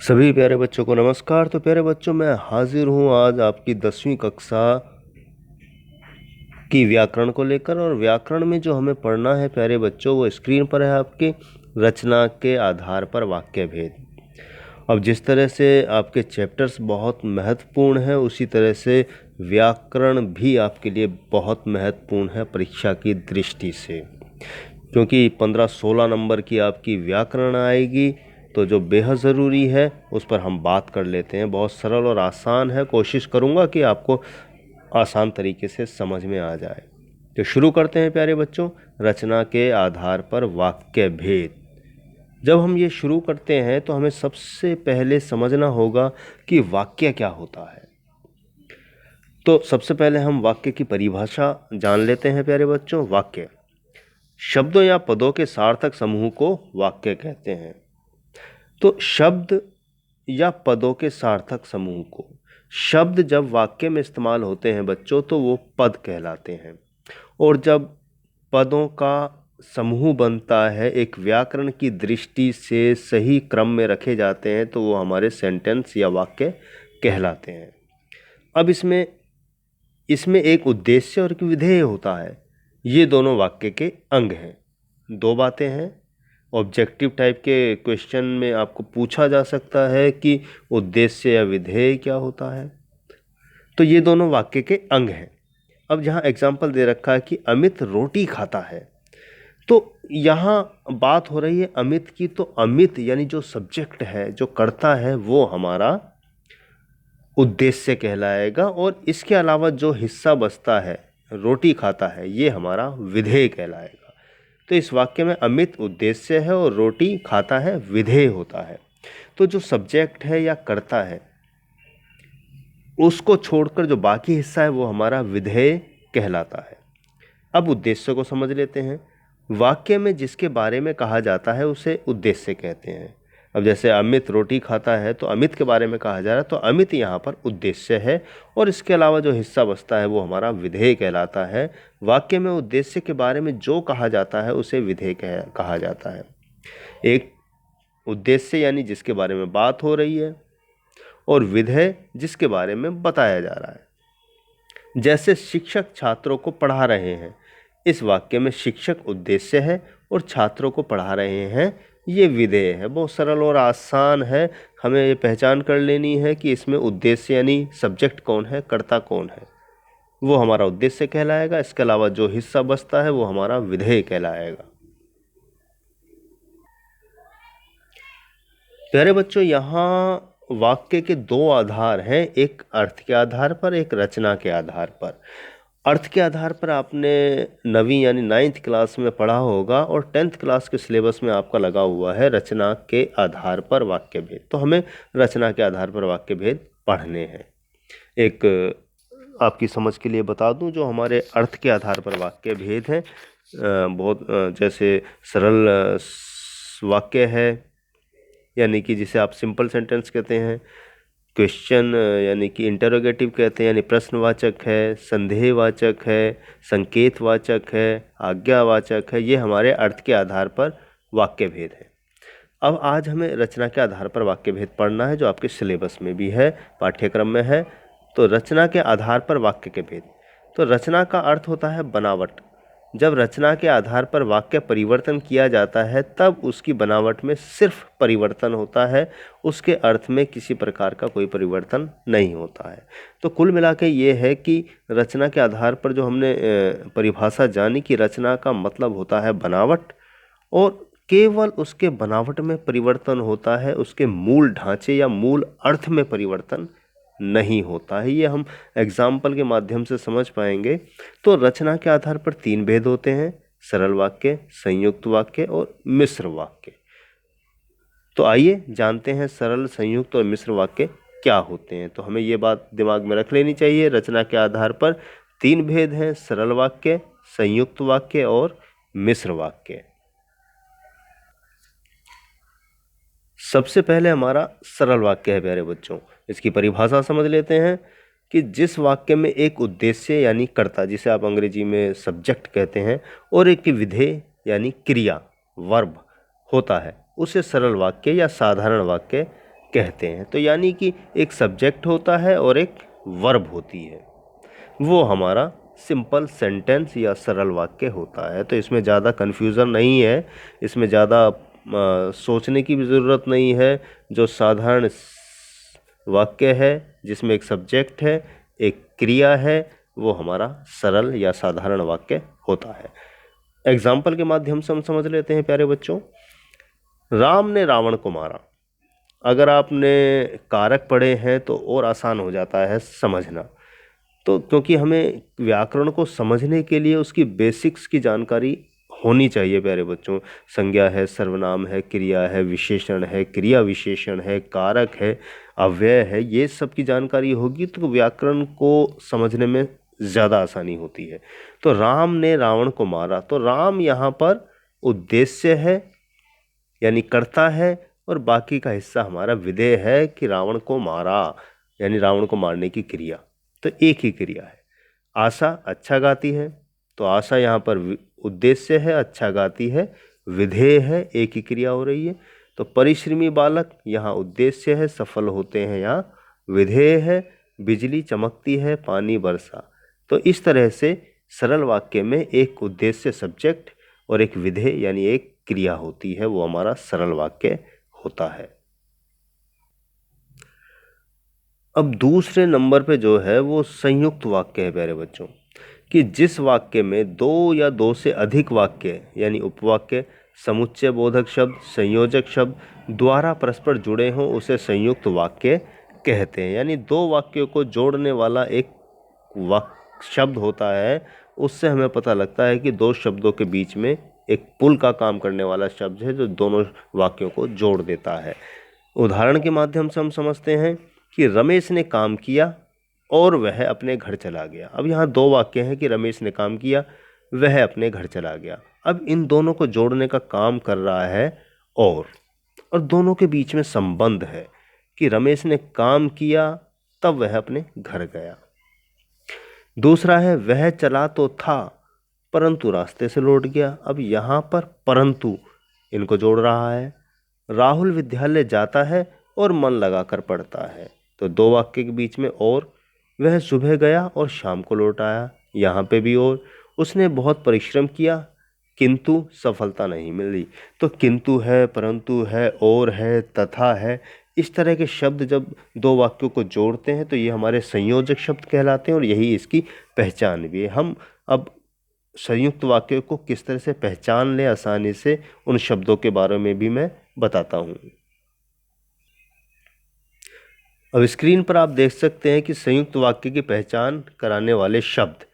सभी प्यारे बच्चों को नमस्कार। तो प्यारे बच्चों, मैं हाजिर हूँ आज आपकी 10वीं कक्षा की व्याकरण को लेकर। और व्याकरण में जो हमें पढ़ना है प्यारे बच्चों, वो स्क्रीन पर है आपके, रचना के आधार पर वाक्य भेद। अब जिस तरह से आपके चैप्टर्स बहुत महत्वपूर्ण हैं, उसी तरह से व्याकरण भी आपके लिए बहुत महत्वपूर्ण है परीक्षा की दृष्टि से, क्योंकि 15-16 नंबर की आपकी व्याकरण आएगी। तो जो बेहद ज़रूरी है उस पर हम बात कर लेते हैं। बहुत सरल और आसान है, कोशिश करूँगा कि आपको आसान तरीके से समझ में आ जाए। तो शुरू करते हैं प्यारे बच्चों, रचना के आधार पर वाक्य भेद। जब हम ये शुरू करते हैं तो हमें सबसे पहले समझना होगा कि वाक्य क्या होता है। तो सबसे पहले हम वाक्य की परिभाषा जान लेते हैं प्यारे बच्चों। वाक्य शब्दों या पदों के सार्थक समूह को वाक्य कहते हैं। तो शब्द या पदों के सार्थक समूह को, शब्द जब वाक्य में इस्तेमाल होते हैं बच्चों तो वो पद कहलाते हैं, और जब पदों का समूह बनता है एक व्याकरण की दृष्टि से सही क्रम में रखे जाते हैं तो वो हमारे सेंटेंस या वाक्य कहलाते हैं। अब इसमें एक उद्देश्य और एक विधेय होता है। ये दोनों वाक्य के अंग हैं। दो बातें हैं। ऑब्जेक्टिव टाइप के क्वेश्चन में आपको पूछा जा सकता है कि उद्देश्य या विधेय क्या होता है। तो ये दोनों वाक्य के अंग हैं। अब जहाँ एग्जाम्पल दे रखा है कि अमित रोटी खाता है, तो यहाँ बात हो रही है अमित की। तो अमित यानी जो सब्जेक्ट है, जो कर्ता है, वो हमारा उद्देश्य कहलाएगा, और इसके अलावा जो हिस्सा बचता है, रोटी खाता है, ये हमारा विधेय कहलाएगा। तो इस वाक्य में अमित उद्देश्य है और रोटी खाता है विधेय होता है। तो जो सब्जेक्ट है या कर्ता है, उसको छोड़कर जो बाकी हिस्सा है वो हमारा विधेय कहलाता है। अब उद्देश्य को समझ लेते हैं। वाक्य में जिसके बारे में कहा जाता है उसे उद्देश्य कहते हैं। अब जैसे अमित रोटी खाता है तो अमित के बारे में कहा जा रहा है, तो अमित यहाँ पर उद्देश्य है, और इसके अलावा जो हिस्सा बचता है वो हमारा विधेय कहलाता है। वाक्य में उद्देश्य के बारे में जो कहा जाता है उसे विधेय कहा जाता है। एक उद्देश्य यानी जिसके बारे में बात हो रही है, और विधेय जिसके बारे में बताया जा रहा है। जैसे शिक्षक छात्रों को पढ़ा रहे हैं, इस वाक्य में शिक्षक उद्देश्य है और छात्रों को पढ़ा रहे हैं ये विधेय है। बहुत सरल और आसान है। हमें ये पहचान कर लेनी है कि इसमें उद्देश्य यानी सब्जेक्ट कौन है, कर्ता कौन है, वो हमारा उद्देश्य कहलाएगा। इसके अलावा जो हिस्सा बचता है वो हमारा विधेय कहलाएगा। प्यारे बच्चों, यहाँ वाक्य के दो आधार हैं, एक अर्थ के आधार पर, एक रचना के आधार पर। अर्थ के आधार पर आपने 9वीं यानी 9th क्लास में पढ़ा होगा, और 10th क्लास के सिलेबस में आपका लगा हुआ है रचना के आधार पर वाक्य भेद। तो हमें रचना के आधार पर वाक्य भेद पढ़ने हैं। एक आपकी समझ के लिए बता दूं, जो हमारे अर्थ के आधार पर वाक्य भेद हैं, बहुत जैसे सरल वाक्य है, यानी कि जिसे आप सिंपल सेंटेंस कहते हैं। क्वेश्चन यानी कि इंटरोगेटिव कहते हैं, यानी प्रश्नवाचक है, संदेहवाचक है, संकेतवाचक है, आज्ञावाचक है। ये हमारे अर्थ के आधार पर वाक्य भेद है। अब आज हमें रचना के आधार पर वाक्य भेद पढ़ना है, जो आपके सिलेबस में भी है, पाठ्यक्रम में है। तो रचना के आधार पर वाक्य के भेद। तो रचना का अर्थ होता है बनावट। जब रचना के आधार पर वाक्य परिवर्तन किया जाता है तब उसकी बनावट में सिर्फ परिवर्तन होता है, उसके अर्थ में किसी प्रकार का कोई परिवर्तन नहीं होता है। तो कुल मिला के ये है कि रचना के आधार पर जो हमने परिभाषा जानी कि रचना का मतलब होता है बनावट, और केवल उसके बनावट में परिवर्तन होता है, उसके मूल ढांचे या मूल अर्थ में परिवर्तन नहीं होता है। ये हम एग्जाम्पल के माध्यम से समझ पाएंगे। तो रचना के आधार पर 3 भेद होते हैं: सरल वाक्य, संयुक्त वाक्य और मिश्र वाक्य। तो आइए जानते हैं सरल, संयुक्त और मिश्र वाक्य क्या होते हैं। तो हमें ये बात दिमाग में रख लेनी चाहिए, रचना के आधार पर 3 भेद हैं: सरल वाक्य, संयुक्त वाक्य और मिश्र वाक्य। सबसे पहले हमारा सरल वाक्य है प्यारे बच्चों। इसकी परिभाषा समझ लेते हैं कि जिस वाक्य में एक उद्देश्य यानी कर्ता, जिसे आप अंग्रेजी में सब्जेक्ट कहते हैं, और एक विधेय यानी क्रिया, वर्ब होता है, उसे सरल वाक्य या साधारण वाक्य कहते हैं। तो यानी कि एक सब्जेक्ट होता है और एक वर्ब होती है, वो हमारा सिंपल सेंटेंस या सरल वाक्य होता है। तो इसमें ज़्यादा कन्फ्यूज़न नहीं है, इसमें ज़्यादा सोचने की भी ज़रूरत नहीं है। जो साधारण वाक्य है जिसमें एक सब्जेक्ट है, एक क्रिया है, वो हमारा सरल या साधारण वाक्य होता है। एग्जाम्पल के माध्यम से हम समझ लेते हैं प्यारे बच्चों। राम ने रावण को मारा। अगर आपने कारक पढ़े हैं तो और आसान हो जाता है समझना। तो क्योंकि हमें व्याकरण को समझने के लिए उसकी बेसिक्स की जानकारी होनी चाहिए प्यारे बच्चों। संज्ञा है, सर्वनाम है, क्रिया है, विशेषण है, क्रिया विशेषण है, कारक है, अव्यय है, ये सब की जानकारी होगी तो व्याकरण को समझने में ज़्यादा आसानी होती है। तो राम ने रावण को मारा, तो राम यहाँ पर उद्देश्य है यानी कर्ता है, और बाकी का हिस्सा हमारा विधेय है कि रावण को मारा यानी रावण को मारने की क्रिया। तो एक ही क्रिया है। आशा अच्छा गाती है, तो आशा यहाँ पर उद्देश्य है, अच्छा गाती है विधेय है, एक ही क्रिया हो रही है। तो परिश्रमी बालक यहाँ उद्देश्य है, सफल होते हैं यहाँ विधेय है। बिजली चमकती है, पानी बरसा। तो इस तरह से सरल वाक्य में एक उद्देश्य सब्जेक्ट और एक विधेय यानी एक क्रिया होती है, वो हमारा सरल वाक्य होता है। अब दूसरे नंबर पे जो है वो संयुक्त वाक्य है प्यारे बच्चों, कि जिस वाक्य में दो या दो से अधिक वाक्य यानी उपवाक्य, समुच्चय बोधक शब्द, संयोजक शब्द द्वारा परस्पर जुड़े हों उसे संयुक्त वाक्य कहते हैं। यानी दो वाक्यों को जोड़ने वाला एक शब्द होता है, उससे हमें पता लगता है कि दो शब्दों के बीच में एक पुल का काम करने वाला शब्द है जो दोनों वाक्यों को जोड़ देता है। उदाहरण के माध्यम से हम समझते हैं कि रमेश ने काम किया और वह अपने घर चला गया। अब यहाँ दो वाक्य हैं कि रमेश ने काम किया, वह अपने घर चला गया। अब इन दोनों को जोड़ने का काम कर रहा है और दोनों के बीच में संबंध है कि रमेश ने काम किया तब वह अपने घर गया। दूसरा है वह चला तो था परंतु रास्ते से लौट गया। अब यहाँ पर परंतु इनको जोड़ रहा है। राहुल विद्यालय जाता है और मन लगाकर पढ़ता है। तो दो वाक्य के बीच में और, वह सुबह गया और शाम को लौट आया, यहाँ पे भी और, उसने बहुत परिश्रम किया किंतु सफलता नहीं मिली। तो किंतु है, परंतु है, और है, तथा है, इस तरह के शब्द जब दो वाक्यों को जोड़ते हैं तो ये हमारे संयोजक शब्द कहलाते हैं और यही इसकी पहचान भी है। हम अब संयुक्त वाक्यों को किस तरह से पहचान लें आसानी से, उन शब्दों के बारे में भी मैं बताता हूँ। अब स्क्रीन पर आप देख सकते हैं कि संयुक्त वाक्य की पहचान कराने वाले शब्द,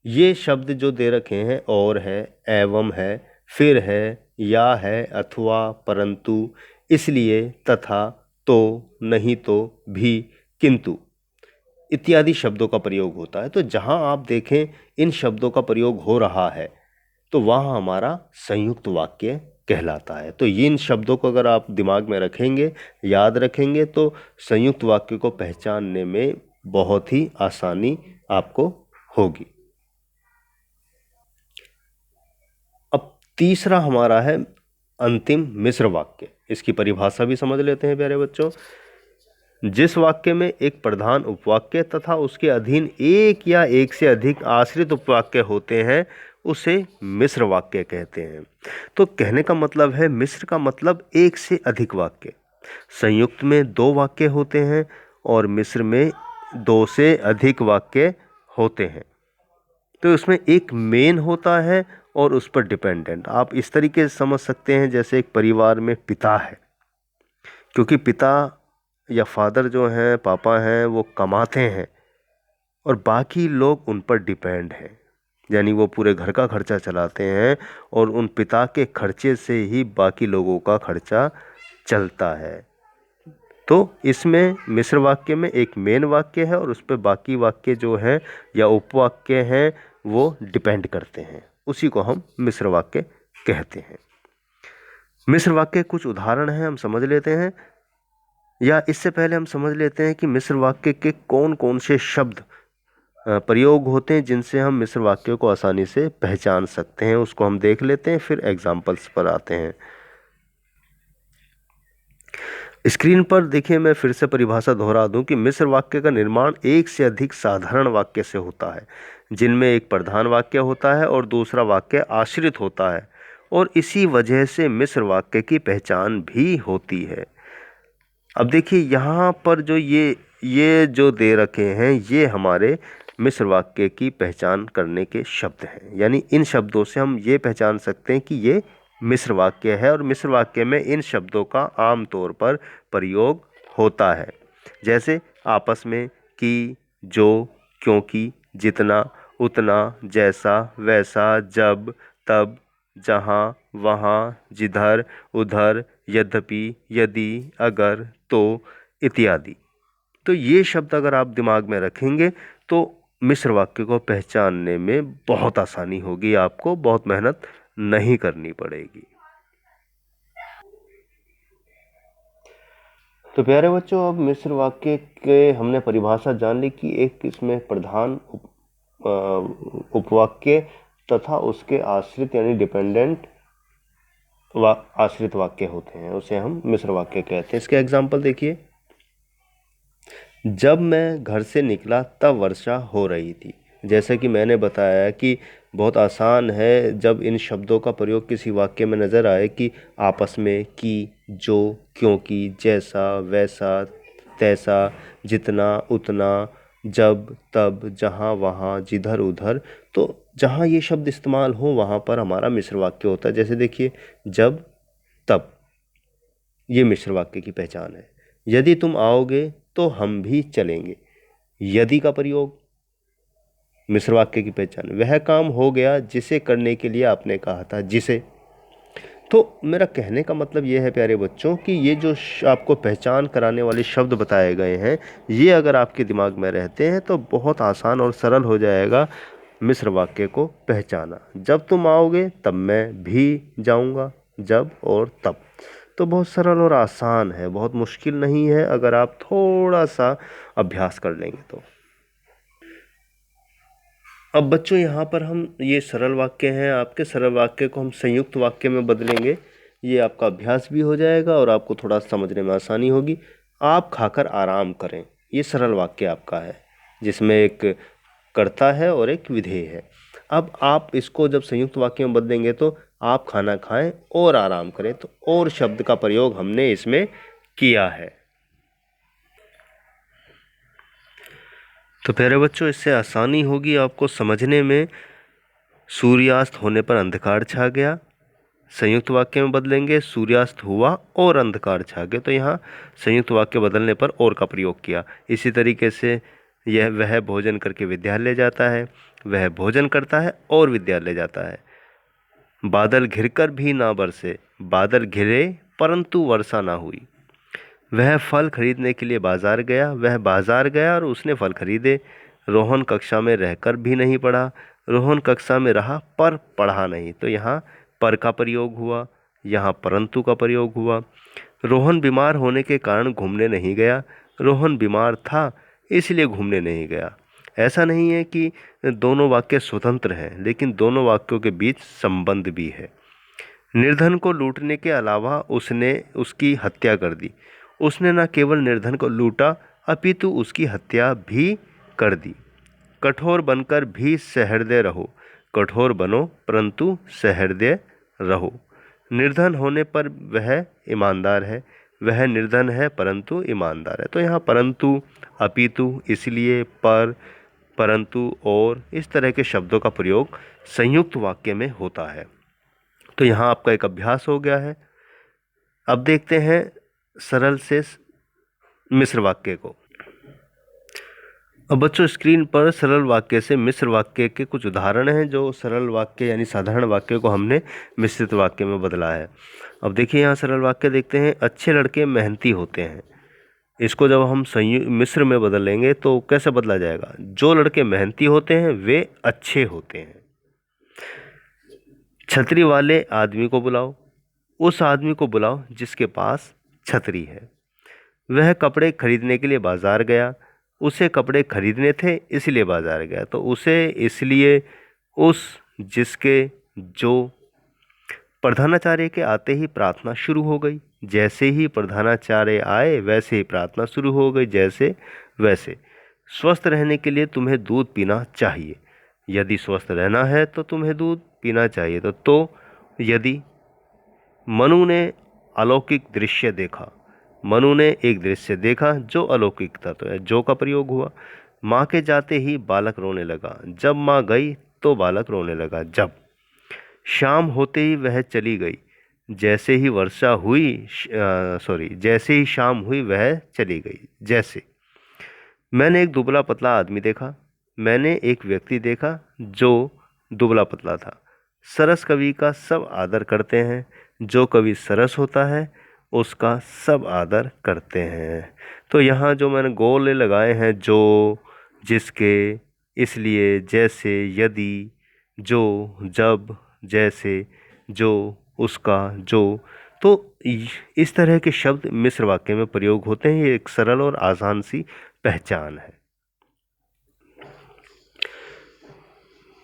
ये शब्द जो दे रखे हैं और है, एवं है, फिर है, या है, अथवा, परंतु, इसलिए, तथा, तो, नहीं तो, भी, किंतु इत्यादि शब्दों का प्रयोग होता है। तो जहां आप देखें इन शब्दों का प्रयोग हो रहा है तो वहाँ हमारा संयुक्त वाक्य कहलाता है। तो इन शब्दों को अगर आप दिमाग में रखेंगे, याद रखेंगे, तो संयुक्त वाक्य को पहचानने में बहुत ही आसानी आपको होगी। अब तीसरा हमारा है अंतिम मिश्र वाक्य। इसकी परिभाषा भी समझ लेते हैं प्यारे बच्चों। जिस वाक्य में एक प्रधान उपवाक्य तथा उसके अधीन एक या एक से अधिक आश्रित उपवाक्य होते हैं उसे मिश्र वाक्य कहते हैं। तो कहने का मतलब है मिश्र का मतलब एक से अधिक वाक्य। संयुक्त में दो वाक्य होते हैं और मिश्र में दो से अधिक वाक्य होते हैं। तो इसमें एक मेन होता है और उस पर डिपेंडेंट। आप इस तरीके से समझ सकते हैं जैसे एक परिवार में पिता है, क्योंकि पिता या फादर जो हैं, पापा हैं, वो कमाते हैं और बाकी लोग उन पर डिपेंड हैं, यानी वो पूरे घर का खर्चा चलाते हैं और उन पिता के खर्चे से ही बाकी लोगों का खर्चा चलता है। तो इसमें मिश्र वाक्य में एक मेन वाक्य है और उस पर बाकी वाक्य जो हैं या उपवाक्य हैं वो डिपेंड करते हैं, उसी को हम मिश्र वाक्य कहते हैं। मिश्र वाक्य कुछ उदाहरण हैं, हम समझ लेते हैं, या इससे पहले हम समझ लेते हैं कि मिश्र वाक्य के कौन कौन से शब्द प्रयोग होते हैं जिनसे हम मिश्र वाक्यों को आसानी से पहचान सकते हैं। उसको हम देख लेते हैं, फिर एग्जाम्पल्स पर आते हैं। स्क्रीन पर देखिए, मैं फिर से परिभाषा दोहरा दूं कि मिश्र वाक्य का निर्माण एक से अधिक साधारण वाक्य से होता है, जिनमें एक प्रधान वाक्य होता है और दूसरा वाक्य आश्रित होता है, और इसी वजह से मिश्र वाक्य की पहचान भी होती है। अब देखिए यहाँ पर जो ये जो दे रखे हैं, ये हमारे मिश्र वाक्य की पहचान करने के शब्द हैं। यानी इन शब्दों से हम ये पहचान सकते हैं कि ये मिश्र वाक्य है, और मिश्र वाक्य में इन शब्दों का आम तौर पर प्रयोग होता है, जैसे आपस में, कि, जो, क्योंकि, जितना, उतना, जैसा, वैसा, जब, तब, जहाँ, वहाँ, जिधर, उधर, यद्यपि, यदि, अगर, तो, इत्यादि। तो ये शब्द अगर आप दिमाग में रखेंगे तो मिश्र वाक्य को पहचानने में बहुत आसानी होगी, आपको बहुत मेहनत नहीं करनी पड़ेगी। तो प्यारे बच्चों, अब मिश्र वाक्य के हमने परिभाषा जान ली कि एक इसमें प्रधान उपवाक्य तथा उसके आश्रित यानी डिपेंडेंट आश्रित वाक्य होते हैं, उसे हम मिश्र वाक्य कहते हैं। इसके एग्जाम्पल देखिए, जब मैं घर से निकला तब वर्षा हो रही थी। जैसा कि मैंने बताया कि बहुत आसान है जब इन शब्दों का प्रयोग किसी वाक्य में नज़र आए कि आपस में, कि, जो, क्योंकि, जैसा, वैसा, तैसा, जितना, उतना, जब, तब, जहाँ, वहाँ, जिधर, उधर। तो जहाँ ये शब्द इस्तेमाल हो वहाँ पर हमारा मिश्र वाक्य होता है। जैसे देखिए, जब, तब, ये मिश्र वाक्य की पहचान है। यदि तुम आओगे तो हम भी चलेंगे। यदि का प्रयोग मिश्र वाक्य की पहचान। वह काम हो गया जिसे करने के लिए आपने कहा था, जिसे। तो मेरा कहने का मतलब ये है प्यारे बच्चों कि ये जो आपको पहचान कराने वाले शब्द बताए गए हैं, ये अगर आपके दिमाग में रहते हैं तो बहुत आसान और सरल हो जाएगा मिश्र वाक्य को पहचाना। जब तुम आओगे तब मैं भी जाऊंगा, जब और तब। तो बहुत सरल और आसान है, बहुत मुश्किल नहीं है अगर आप थोड़ा सा अभ्यास कर लेंगे तो। अब बच्चों यहाँ पर हम ये सरल वाक्य हैं, आपके सरल वाक्य को हम संयुक्त वाक्य में बदलेंगे। ये आपका अभ्यास भी हो जाएगा और आपको थोड़ा समझने में आसानी होगी। आप खाकर आराम करें, ये सरल वाक्य आपका है जिसमें एक कर्ता है और एक विधेय है। अब आप इसको जब संयुक्त वाक्य में बदलेंगे तो आप खाना खाएं और आराम करें, तो और शब्द का प्रयोग हमने इसमें किया है। तो प्यारे बच्चों, इससे आसानी होगी आपको समझने में। सूर्यास्त होने पर अंधकार छा गया, संयुक्त वाक्य में बदलेंगे, सूर्यास्त हुआ और अंधकार छा गया। तो यहाँ संयुक्त वाक्य बदलने पर और का प्रयोग किया। इसी तरीके से वह भोजन करके विद्यालय जाता है, वह भोजन करता है और विद्यालय जाता है। बादल घिरकर भी ना बरसे, बादल घिरे परंतु वर्षा ना हुई। वह फल खरीदने के लिए बाजार गया, वह बाजार गया और उसने फल खरीदे। रोहन कक्षा में रहकर भी नहीं पढ़ा, रोहन कक्षा में रहा पर पढ़ा नहीं। तो यहाँ पर का प्रयोग हुआ, यहाँ परंतु का प्रयोग हुआ। रोहन बीमार होने के कारण घूमने नहीं गया, रोहन बीमार था इसलिए घूमने नहीं गया। ऐसा नहीं है कि दोनों वाक्य स्वतंत्र हैं, लेकिन दोनों वाक्यों के बीच संबंध भी है। निर्धन को लूटने के अलावा उसने उसकी हत्या कर दी। उसने न केवल निर्धन को लूटा अपितु उसकी हत्या भी कर दी। कठोर बनकर भी सहृदय रहो, कठोर बनो परंतु सहृदय रहो। निर्धन होने पर वह ईमानदार है, वह निर्धन है परंतु ईमानदार है। तो यहाँ परंतु, अपितु, इसलिए, पर, परंतु, और, इस तरह के शब्दों का प्रयोग संयुक्त वाक्य में होता है। तो यहाँ आपका एक अभ्यास हो गया है। अब देखते हैं सरल से मिश्र वाक्य को। अब बच्चों, स्क्रीन पर सरल वाक्य से मिश्र वाक्य के कुछ उदाहरण हैं, जो सरल वाक्य यानी साधारण वाक्य को हमने मिश्रित वाक्य में बदला है। अब देखिए, यहाँ सरल वाक्य देखते हैं। अच्छे लड़के मेहनती होते हैं। इसको जब हम मिश्र में बदलेंगे तो कैसे बदला जाएगा? जो लड़के मेहनती होते हैं वे अच्छे होते हैं। छतरी वाले आदमी को बुलाओ, उस आदमी को बुलाओ जिसके पास छतरी है। वह कपड़े खरीदने के लिए बाजार गया, उसे कपड़े खरीदने थे इसलिए बाजार गया। तो उसे, इसलिए, उस, जिसके, जो। प्रधानाचार्य के आते ही प्रार्थना शुरू हो गई। जैसे ही प्रधानाचार्य आए वैसे ही प्रार्थना शुरू हो गई, जैसे वैसे। स्वस्थ रहने के लिए तुम्हें दूध पीना चाहिए। यदि स्वस्थ रहना है तो तुम्हें दूध पीना चाहिए। तो यदि मनु ने अलौकिक दृश्य देखा। मनु ने एक दृश्य देखा जो अलौकिक था, तो जो का प्रयोग हुआ। माँ के जाते ही बालक रोने लगा। जब माँ गई तो बालक रोने लगा। जब शाम होते ही वह चली गई। जैसे ही वर्षा हुई जैसे ही शाम हुई वह चली गई। जैसे मैंने एक दुबला पतला आदमी देखा। मैंने एक व्यक्ति देखा जो दुबला पतला था। सरस कवि का सब आदर करते हैं। जो कवि सरस होता है उसका सब आदर करते हैं। तो यहाँ जो मैंने गोले लगाए हैं, जो, जिसके, इसलिए, जैसे, यदि, जो, जब, जैसे, जो, उसका, जो, तो इस तरह के शब्द मिश्र वाक्य में प्रयोग होते हैं। ये एक सरल और आसान सी पहचान है।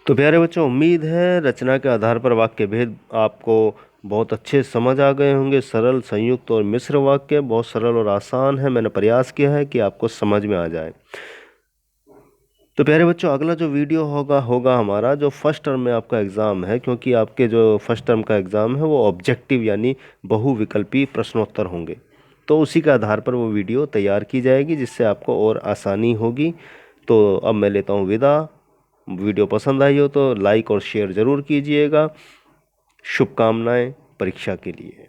तो प्यारे बच्चों, उम्मीद है रचना के आधार पर वाक्य भेद आपको बहुत अच्छे समझ आ गए होंगे। सरल, संयुक्त और मिश्र वाक्य बहुत सरल और आसान है। मैंने प्रयास किया है कि आपको समझ में आ जाए। तो प्यारे बच्चों, अगला जो वीडियो होगा हमारा जो फर्स्ट टर्म में आपका एग्ज़ाम है, क्योंकि आपके जो फर्स्ट टर्म का एग्ज़ाम है वो ऑब्जेक्टिव यानी बहुविकल्पी प्रश्नोत्तर होंगे। तो उसी के आधार पर वो वीडियो तैयार की जाएगी जिससे आपको और आसानी होगी। तो अब मैं लेता हूँ विदा। वीडियो पसंद आई हो तो लाइक और शेयर ज़रूर कीजिएगा। शुभकामनाएं परीक्षा के लिए।